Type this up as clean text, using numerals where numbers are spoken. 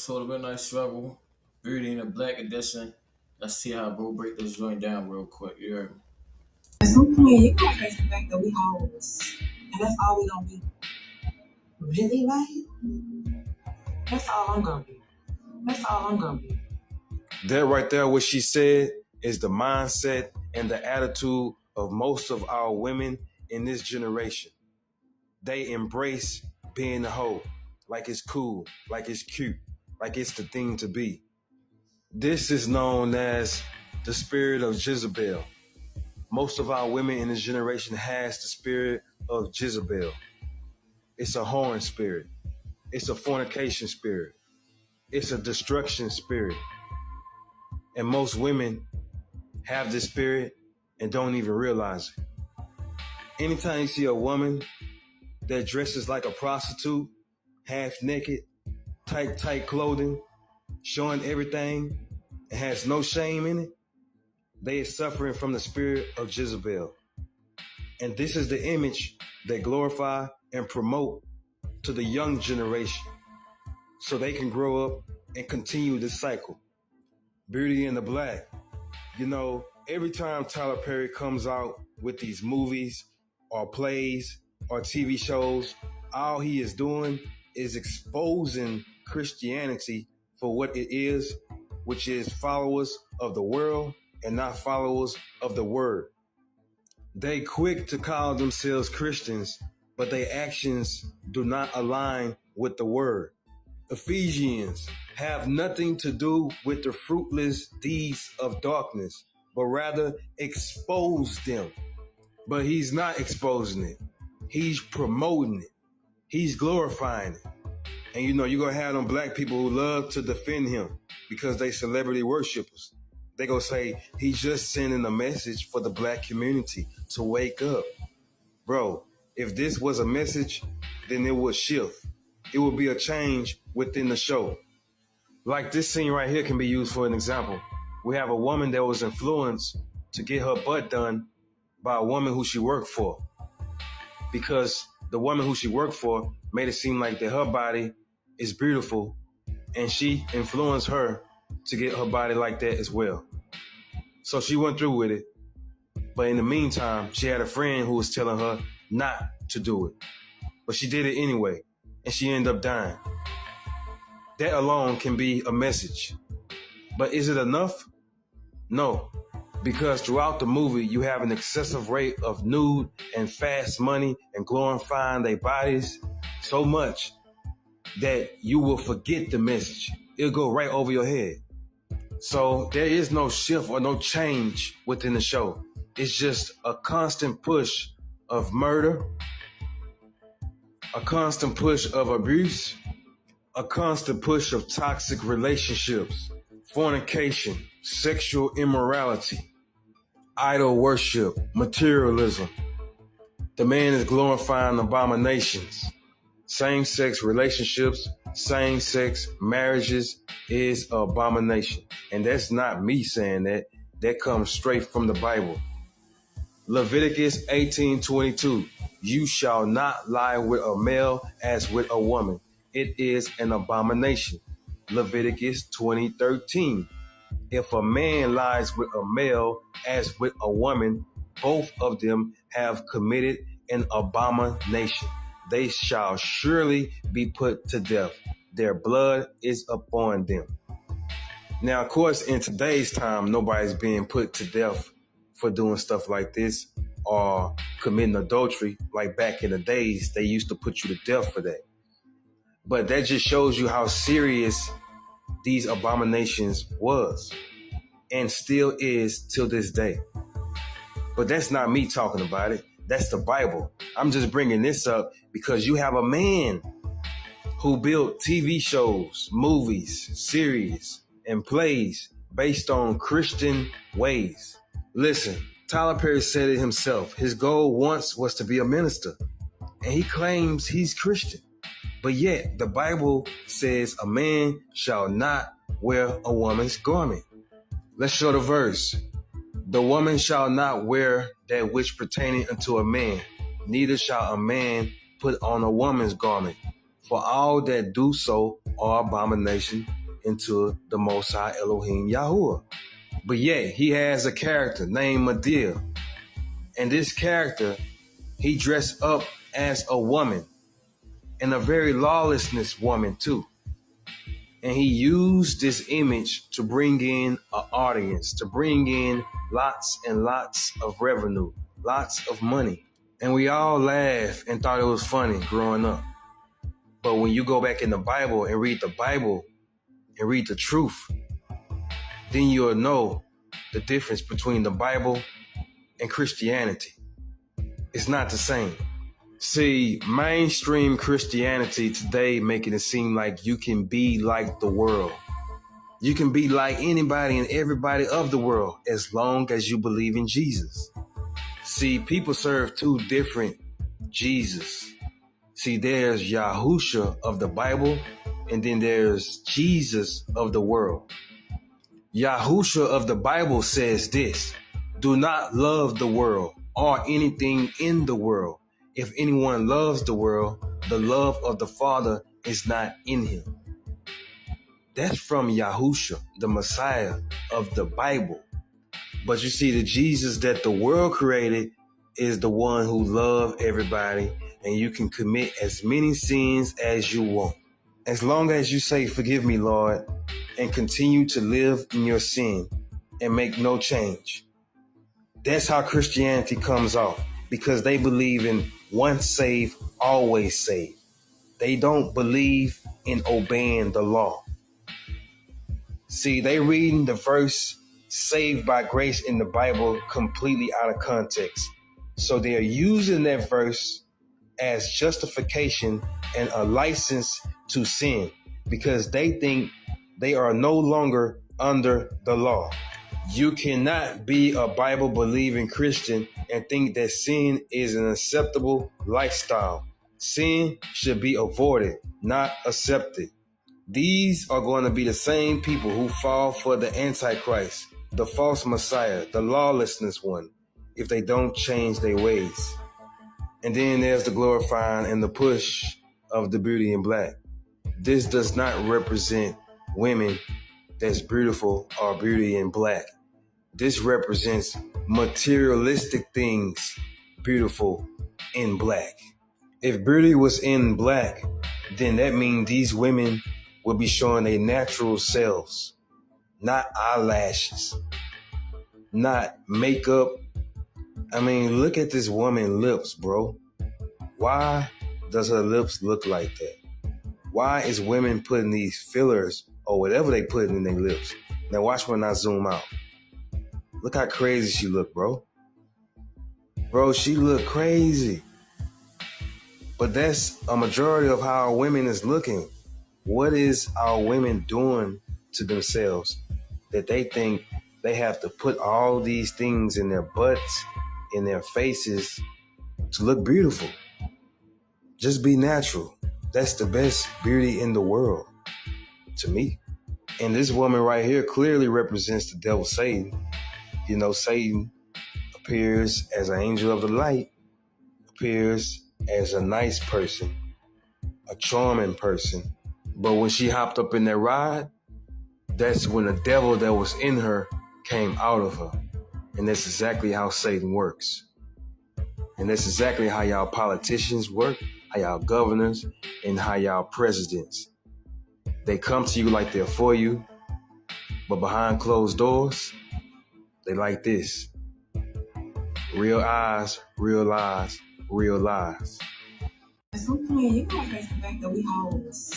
episode of Midnight Struggle, Beauty in the Black Edition. Let's see how bro break this joint down real quick. You heard me? At some point, you gotta face the fact that we hoes. And that's all we gonna be. Really, like? That's all I'm gonna be. That's all I'm gonna be. That right there, what she said, is the mindset and the attitude of most of our women in this generation. They embrace being a hoe, like it's cool, like it's cute, like it's the thing to be. This is known as the spirit of Jezebel. Most of our women in this generation has the spirit of Jezebel. It's a whoring spirit. It's a fornication spirit. It's a destruction spirit. And most women have this spirit and don't even realize it. Anytime you see a woman that dresses like a prostitute, half naked, tight clothing, showing everything, and has no shame in it, they are suffering from the spirit of Jezebel. And this is the image they glorify and promote to the young generation so they can grow up and continue this cycle. Beauty in the Black. You know, every time Tyler Perry comes out with these movies or plays or TV shows, all he is doing is exposing Christianity for what it is, which is followers of the world and not followers of the word. They quick to call themselves Christians, but their actions do not align with the word. Ephesians have nothing to do with the fruitless deeds of darkness, but rather expose them. But he's not exposing it. He's promoting it. He's glorifying it. And you know, you're going to have them black people who love to defend him because they celebrity worshipers. They going to say, he's just sending a message for the black community to wake up. Bro, if this was a message, then it would shift. It would be a change within the show. Like this scene right here can be used for an example. We have a woman that was influenced to get her butt done by a woman who she worked for. Because the woman who she worked for made it seem like that her body is beautiful, and she influenced her to get her body like that as well. So she went through with it. But in the meantime, she had a friend who was telling her not to do it. But she did it anyway, and she ended up dying. That alone can be a message. But is it enough? No. Because throughout the movie, you have an excessive rate of nude and fast money and glorifying their bodies so much that you will forget the message. It'll go right over your head. So there is no shift or no change within the show. It's just a constant push of murder, a constant push of abuse, a constant push of toxic relationships, fornication, sexual immorality, idol worship, materialism. The man is glorifying abominations. Same-sex relationships, same-sex marriages is an abomination. And that's not me saying that. That comes straight from the Bible. Leviticus 18:22. You shall not lie with a male as with a woman. It is an abomination. Leviticus 20:13. If a man lies with a male as with a woman, both of them have committed an abomination. They shall surely be put to death. Their blood is upon them. Now, of course, in today's time, nobody's being put to death for doing stuff like this or committing adultery. Like back in the days, they used to put you to death for that. But that just shows you how serious these abominations was and still is till this day. But that's not me talking about it. That's the Bible. I'm just bringing this up because you have a man who built TV shows, movies, series, and plays based on Christian ways. Listen, Tyler Perry said it himself. His goal once was to be a minister, and he claims he's Christian. But yet, the Bible says a man shall not wear a woman's garment. Let's show the verse. The woman shall not wear that which pertaining unto a man, neither shall a man put on a woman's garment. For all that do so are abomination into the Most High Elohim Yahuwah. But yet, he has a character named Medea. And this character, he dressed up as a woman, and a very lawlessness woman too. And he used this image to bring in an audience, to bring in lots and lots of revenue, lots of money. And we all laughed and thought it was funny growing up. But when you go back in the Bible and read the truth, then you'll know the difference between the Bible and Christianity. It's not the same. See, mainstream Christianity today making it seem like you can be like the world. You can be like anybody and everybody of the world as long as you believe in Jesus. See, people serve two different Jesus. See, there's Yahusha of the Bible, and then there's Jesus of the world. Yahusha of the Bible says this: do not love the world or anything in the world. If anyone loves the world, the love of the Father is not in him. That's from Yahusha, the Messiah of the Bible. But you see, the Jesus that the world created is the one who loves everybody, and you can commit as many sins as you want. As long as you say, "Forgive me, Lord," and continue to live in your sin and make no change. That's how Christianity comes off, because they believe in once saved, always saved. They don't believe in obeying the law. See, they reading the verse saved by grace in the Bible completely out of context. So they're using that verse as justification and a license to sin, because they think they are no longer under the law. You cannot be a Bible-believing Christian and think that sin is an acceptable lifestyle. Sin should be avoided, not accepted. These are going to be the same people who fall for the Antichrist, the false Messiah, the lawlessness one, if they don't change their ways. And then there's the glorifying and the push of the beauty in black. This does not represent women that's beautiful or beauty in black. This represents materialistic things beautiful in black. If beauty was in black, then that means these women would be showing their natural selves, not eyelashes, not makeup. I mean, look at this woman's lips, bro. Why does her lips look like that? Why is women putting these fillers or whatever they put in their lips? Now watch when I zoom out. Look how crazy she look, bro. Bro, she look crazy. But that's a majority of how our women is looking. What is our women doing to themselves that they think they have to put all these things in their butts, in their faces to look beautiful? Just be natural. That's the best beauty in the world, to me. And this woman right here clearly represents the devil, Satan. You know, Satan appears as an angel of the light, appears as a nice person, a charming person. But when she hopped up in that ride, that's when the devil that was in her came out of her. And that's exactly how Satan works. And that's exactly how y'all politicians work, how y'all governors, and how y'all presidents. They come to you like they're for you, but behind closed doors, they like this. Real eyes, real lies, real lies. At some point, you're gonna face the fact that we hoes.